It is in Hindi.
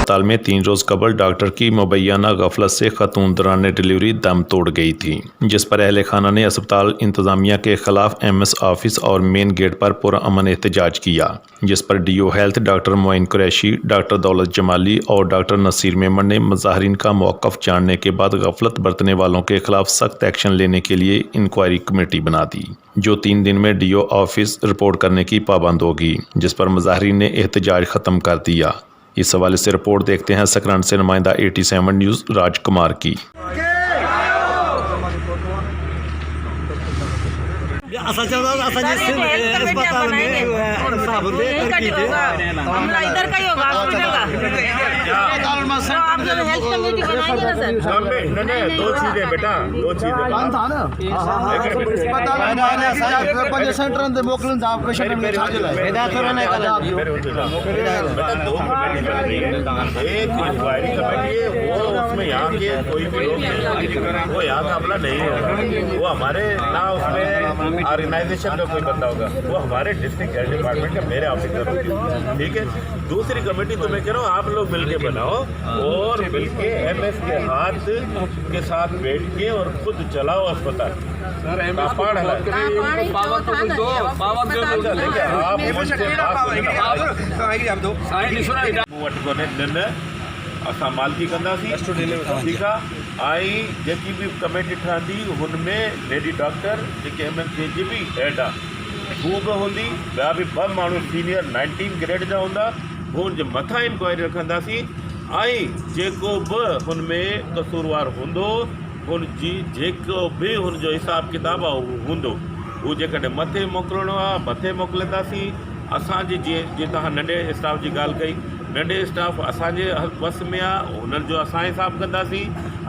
अस्पताल में 3 रोज़ कबल डॉक्टर की मुबैना गफलत से खतून दौरान डिलीवरी दम तोड़ गई थी, जिस पर अहले खाना ने अस्पताल इंतज़ामिया के खिलाफ MS ऑफिस और मेन गेट पर पुरअमन एहतजाज किया, जिस पर DO health doctor Moin Qureshi, doctor Daulat Jamali और डॉक्टर नसीर मेमन ने मुज़ाहिरीन का मौक़िफ़ जानने के बाद गफलत बरतने वालों के खिलाफ सख्त एक्शन लेने के लिए इंक्वायरी कमेटी बना दी, जो 3 दिन में DO ऑफिस रिपोर्ट करने की पाबंद होगी, जिस पर मुज़ाहिरीन ने एहतजाज ख़त्म कर दिया। इस हवाले से रिपोर्ट देखते हैं सकरान से नुमाइंदा 87 न्यूज़ राजकुमार की। असल अस्पताल में इधर का ही होगा दो चीजें बेटा, दो चीजें एक इंक्वायरी कमेटी है, वो उसमें यहाँ के कोई भी लोग नहीं, वो यहाँ का अमला नहीं है, वो हमारे ना उसमें ऑर्गेनाइजेशन का कोई बंदा होगा, वो हमारे डिस्ट्रिक्ट हेल्थ डिपार्टमेंट का मेरे ऑफिसर होंगे, ठीक है। दूसरी कमेटी तो मैं कह रहा हूँ आप लोग मिलके बनाओ और मिलके MS के हाथ के साथ बैठ के और खुद चलाओ अस्पताल। असां मालकी कंदासीं, ठीकु आहे। ऐं जेकी बि कमेटी ठहंदी हुनमें लेडी डॉक्टर जेके MSK जी बि हेड आहे हू बि हूंदी, ॿिया बि 2 माण्हू सीनियर 19 ग्रेड जा हूंदा, हुनजे मथां इंक्वायरी रखंदासीं। ऐं जेको बि हुनमें कसूरवार हूंदो हुनजी जेको बि हुनजो हिसाब किताब आहे उहो हूंदो, उहो जेकॾहिं मथे मोकिलिणो आहे मथे मोकिलींदासीं। असांजे जीअं तव्हां नंढे स्टाफ जी ॻाल्हि कई, नंढे स्टाफ असांजे बस में आहे, हुननि जो असां हिसाब कंदासीं।